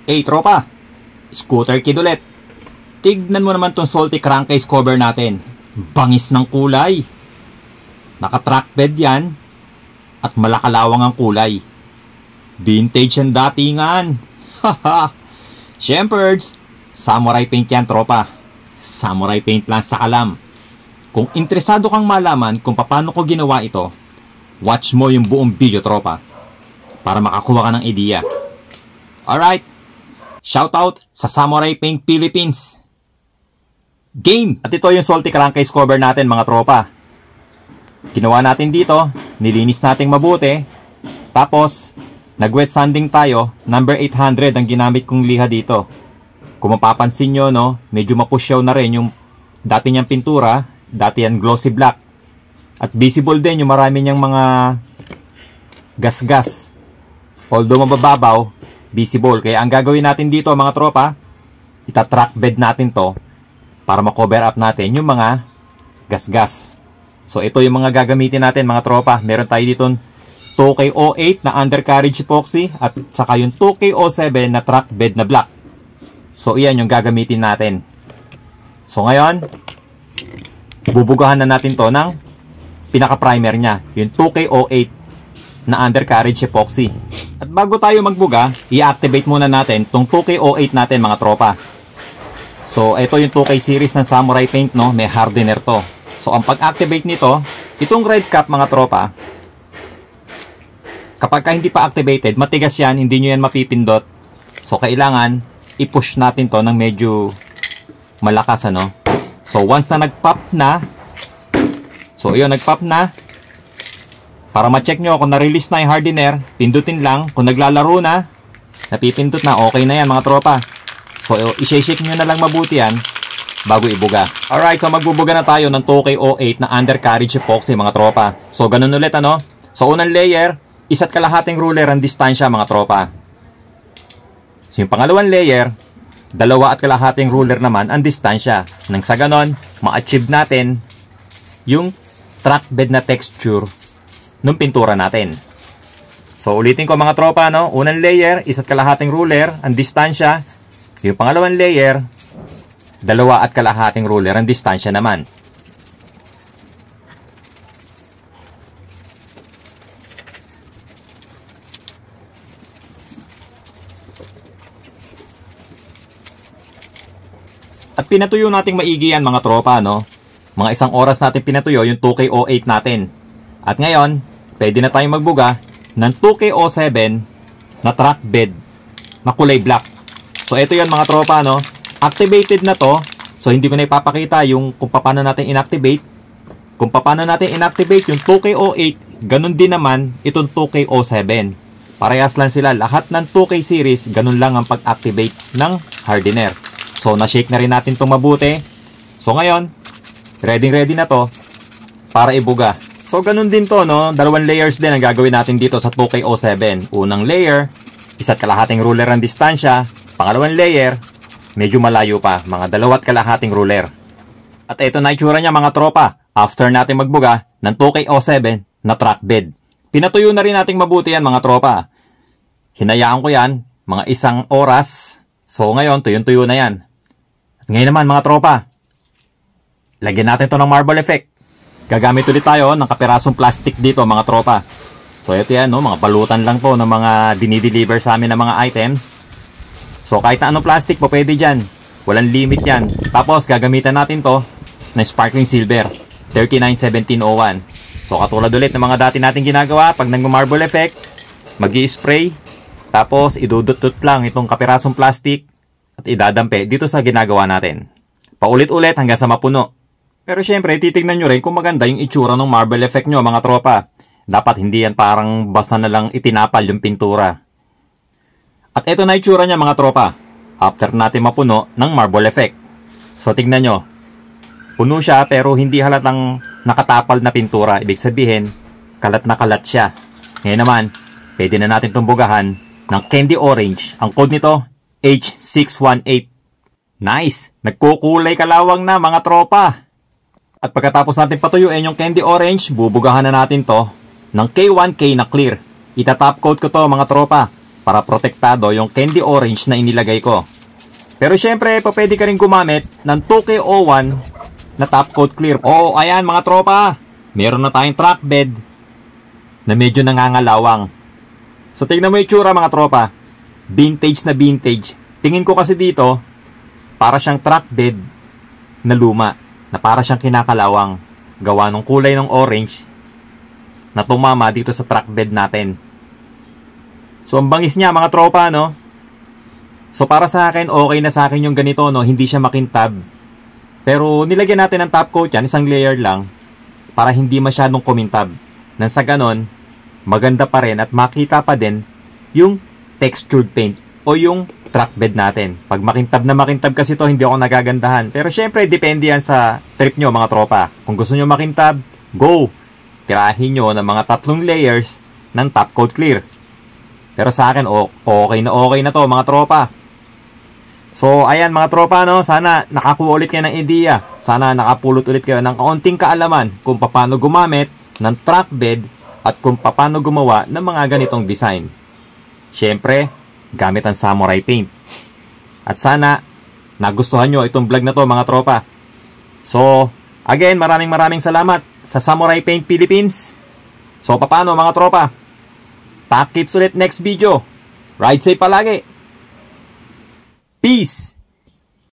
Hey tropa, scooter kid ulit. Tignan mo naman tong salty crankcase cover natin. Bangis ng kulay. Naka-track bed yan at malakalawang ang kulay. Vintage ang datingan. Haha. Shemperds, samurai paint yan tropa. Samurai paint lang sa kalam. Kung interesado kang malaman kung paano ko ginawa ito, watch mo yung buong video tropa para makakuha ka ng idea. Alright. Shoutout sa Samurai Paint Philippines. Game! At ito yung salty crankcase cover natin mga tropa. Ginawa natin dito, nilinis natin mabuti. Tapos, nag-wet sanding tayo. Number 800 ang ginamit kong liha dito. Kung mapapansin nyo, no, medyo mapusyaw na rin yung dati niyang pintura. Dati yan glossy black. At visible din yung marami niyang mga gas-gas. Although mabababaw, visible. Kaya ang gagawin natin dito mga tropa, ita-track bed natin to para ma-cover up natin yung mga gas-gas. So ito yung mga gagamitin natin mga tropa. Meron tayo dito 2K08 na undercarriage epoxy at saka yung 2K07 na track bed na black. So iyan yung gagamitin natin. So ngayon, bubugahan na natin to ng pinaka-primer nya, yung 2K08 na undercarriage epoxy. At bago tayo magbuga, i-activate muna natin tong 2K08 natin mga tropa. So ito yung 2K series ng Samurai Paint, no? May hardener to. So ang pag-activate nito, itong red cap mga tropa, kapag ka hindi pa activated, matigas yan, hindi nyo yan mapipindot. So kailangan i-push natin to ng medyo malakas, ano? So once na nag-pop na, so yun, nag-pop na, para ma-check nyo kung na-release na yung hardener, pindutin lang. Kung naglalaro na, napipindot na, okay na yan mga tropa. So i-shake nyo na lang mabuti yan bago ibuga. Alright, so magbubuga na tayo ng 2K08 na undercarriage epoxy mga tropa. So ganun ulit, ano? So unang layer, 1.5 ruler ang distansya mga tropa. So yung pangalawang layer, 2.5 ruler naman ang distansya. Nang sa ganon, ma-achieve natin yung track bed na texture nung pintura natin. So ulitin ko mga tropa, no? Unang layer, 1.5 ruler ang distansya. Yung pangalawang layer, 2.5 ruler ang distansya naman. At pinatuyo nating maigi yan mga tropa, no? Mga 1 oras natin pinatuyo yung 2K08 natin. At ngayon, pwede na tayong magbuga ng 2K07 na track bed na kulay black. So ito yan mga tropa, no? Activated na to. So hindi ko na ipapakita yung kung paano natin inactivate. Kung paano natin inactivate yung 2K08, ganun din naman itong 2K07. Parehas lang sila. Lahat ng 2K series, ganun lang ang pag-activate ng hardener. So na-shake na rin natin itong mabuti. So ngayon, ready na to para ibuga. So ganun din to, no? 2 layers din ang gagawin natin dito sa 2K07. Unang layer, 1.5 ruler ang distansya. Pangalawang layer, medyo malayo pa, mga 2.5 ruler. At ito na itsura niya mga tropa, after natin magbuga ng 2K07 na track bed. Pinatuyo na rin nating mabuti yan mga tropa. Hinayaan ko yan, mga 1 oras. So ngayon, tuyong-tuyo na yan. At ngayon naman mga tropa, lagyan natin to ng marble effect. Gagamit ulit tayo ng kapirasong plastic dito mga tropa. So ito yan, no? Mga balutan lang to ng mga dinideliver sa amin ng mga items. So kahit na anong plastic po pwede dyan. Walang limit yan. Tapos gagamitan natin to ng sparkling silver 391701. So katulad ulit ng mga dati natin ginagawa, pag nag-marble effect, mag-i-spray, tapos idudot-dot lang itong kapirasong plastic at idadampi dito sa ginagawa natin. Paulit-ulit hanggang sa mapuno. Pero syempre, titignan nyo rin kung maganda yung itsura ng marble effect nyo mga tropa. Dapat hindi yan parang basta na lang itinapal yung pintura. At ito na itsura niya mga tropa. After natin mapuno ng marble effect. So tignan nyo. Puno siya pero hindi halatang nakatapal na pintura. Ibig sabihin, kalat na kalat siya. Ngayon naman, pwede na natin tumbugahan ng candy orange. Ang code nito, H618. Nice! Nagkukulay kalawang na mga tropa. At pagkatapos natin patuyuin yung candy orange, bubugahan na natin to ng K1K na clear. Ita-top coat ko to mga tropa. para protektado yung candy orange na inilagay ko. Pero syempre, pwede ka rin gumamit ng 2K01 na top coat clear. Oo, ayan mga tropa, meron na tayong track bed na medyo nangangalawang. So tingnan mo yung tsura mga tropa, vintage na vintage. Tingin ko kasi dito, para siyang track bed na luma, na para siyang kinakalawang. Gawa ng kulay ng orange na tumama dito sa track bed natin. So ang bangis niya mga tropa, no? So para sa akin, okay na sa akin yung ganito, no? Hindi siya makintab. Pero nilagyan natin ng top coat yan, isang layer lang, para hindi masyadong kumintab. Nang sa ganon, maganda pa rin at makita pa din yung textured paint o yung track bed natin. Pag makintab na makintab kasi to, hindi ako nagagandahan. Pero syempre, depende yan sa trip nyo mga tropa. Kung gusto nyo makintab, go! Tirahin nyo ng mga 3 layers ng top coat clear. Pero sa akin, okay na to mga tropa. So, ayan mga tropa, no? Sana nakakuha ulit kayo ng ideya. Sana nakapulot ulit kayo ng kaunting kaalaman kung paano gumamit ng track bed at kung paano gumawa ng mga ganitong design. Syempre, gamit ang samurai paint. At sana nagustuhan nyo itong vlog na to mga tropa. So, again, maraming salamat sa Samurai Paint Philippines. So, paano mga tropa? Talk kits ulit next video. Ride safe palagi. Peace!